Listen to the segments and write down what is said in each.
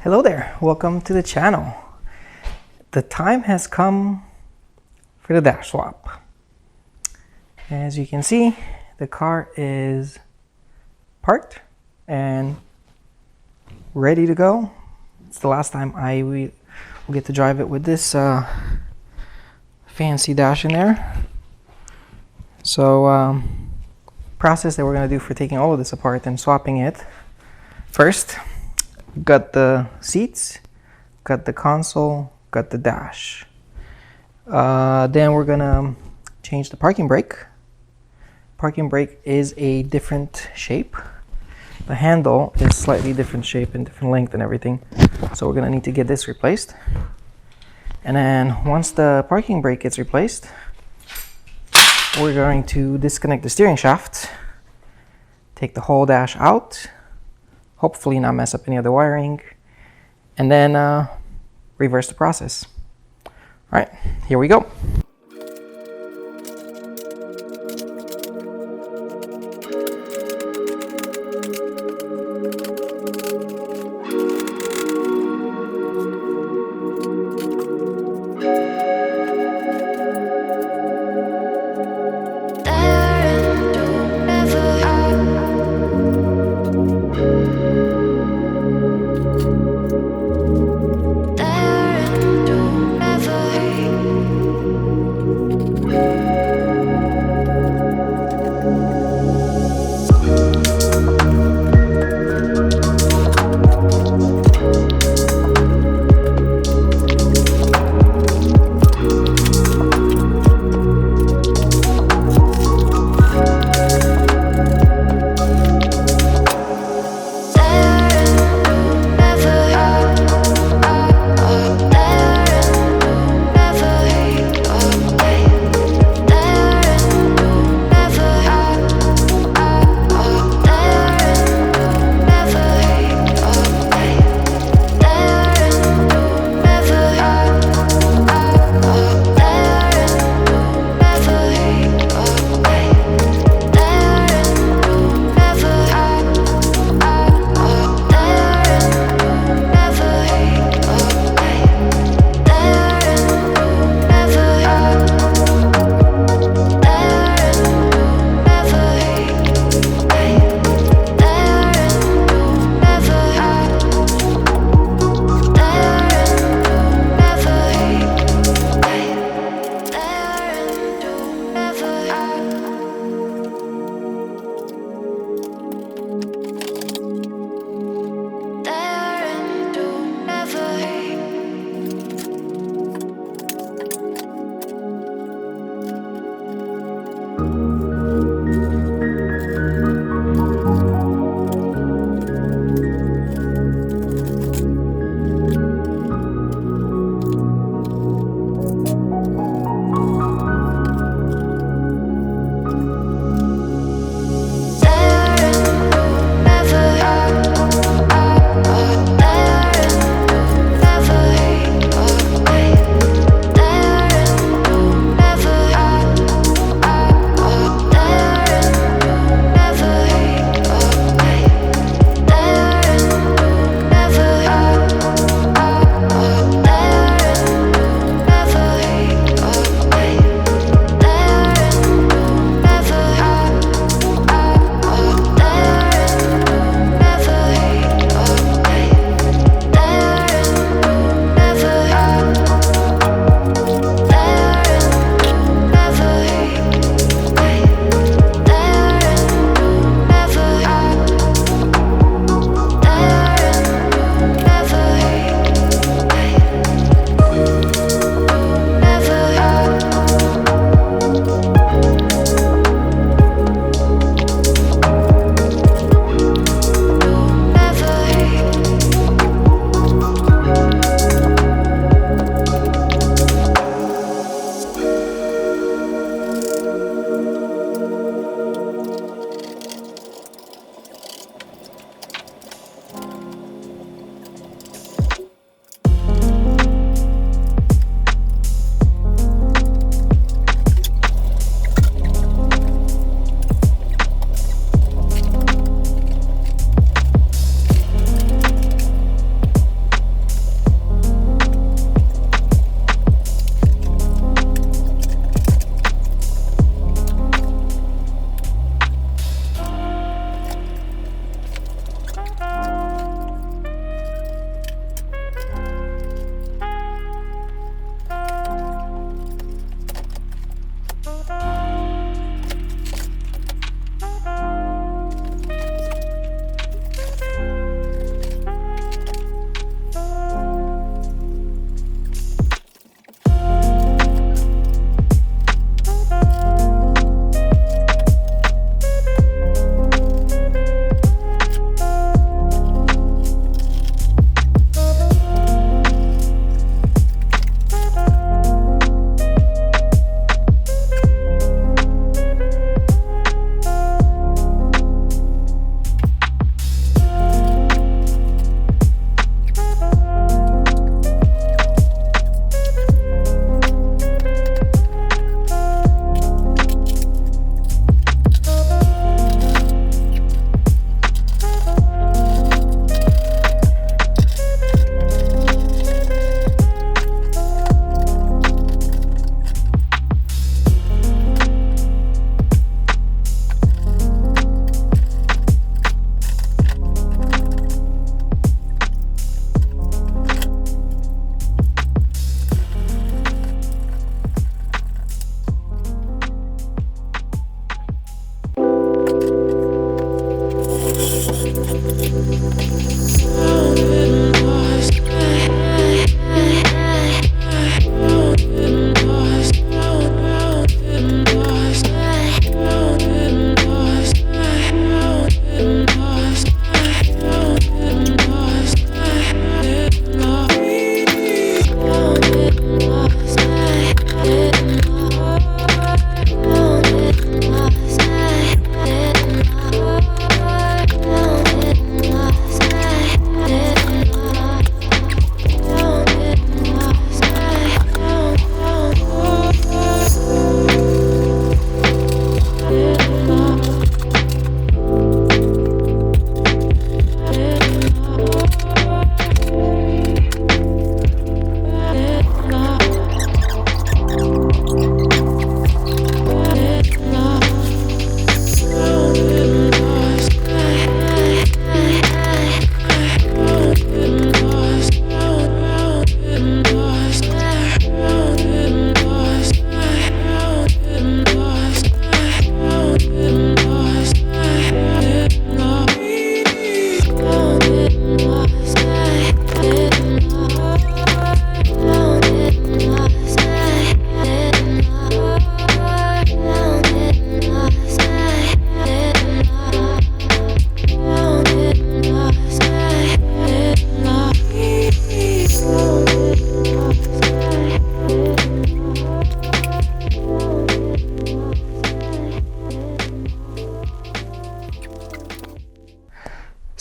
Hello there, welcome to the channel. The time has come for the dash swap. As you can see, the car is parked and ready to go. It's the last time I will get to drive it with this fancy dash in there. So process that we're going to do for taking all of this apart and swapping it. First, got the seats, got the console, got the dash. Then we're gonna change the parking brake. Parking brake is a different shape. The handle is slightly different shape and different length and everything. So we're gonna need to get this replaced. And then once the parking brake gets replaced, we're going to disconnect the steering shaft, take the whole dash out, hopefully not mess up any of the wiring, and then reverse the process. All right, here we go.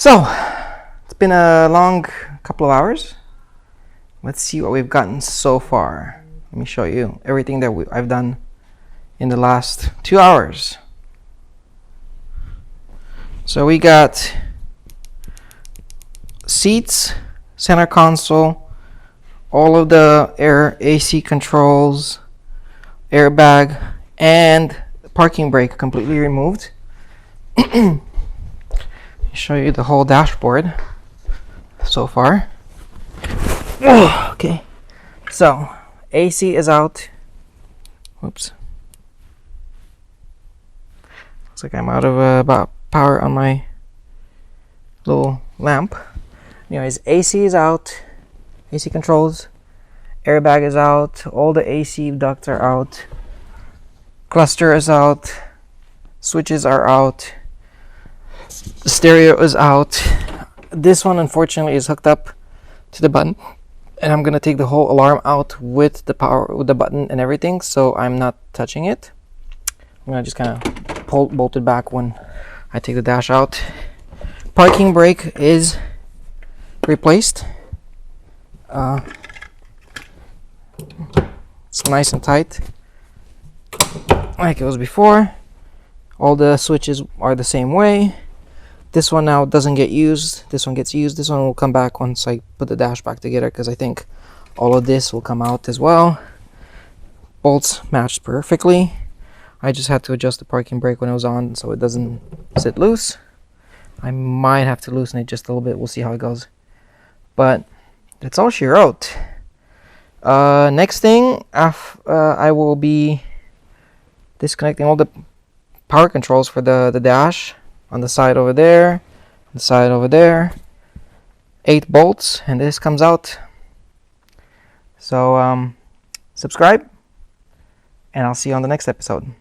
So it's been a long couple of hours. Let's see what we've gotten so far. Let me show you everything that I've done in the last 2 hours. So we got seats, center console, all of the air AC controls, airbag, and parking brake completely removed. Show you the whole dashboard so far. Okay, so AC is out. Whoops. Looks like I'm out of power on my little lamp. Anyways, AC is out. AC controls. Airbag is out. All the AC ducts are out. Cluster is out. Switches are out. The stereo is out. This one unfortunately is hooked up to the button, and I'm gonna take the whole alarm out with the power, with the button and everything, so I'm not touching it. I'm gonna just kind of bolt it back when I take the dash out. Parking brake is replaced. It's nice and tight like it was before. All the switches are the same way. This one now doesn't get used. This one gets used. This one will come back once I put the dash back together, because I think all of this will come out as well. Bolts matched perfectly. I just had to adjust the parking brake when it was on so it doesn't sit loose. I might have to loosen it just a little bit. We'll see how it goes. But that's all she wrote. Next thing, I will be disconnecting all the power controls for the dash on the side over there, the side over there. 8 bolts, and this comes out. So subscribe, and I'll see you on the next episode.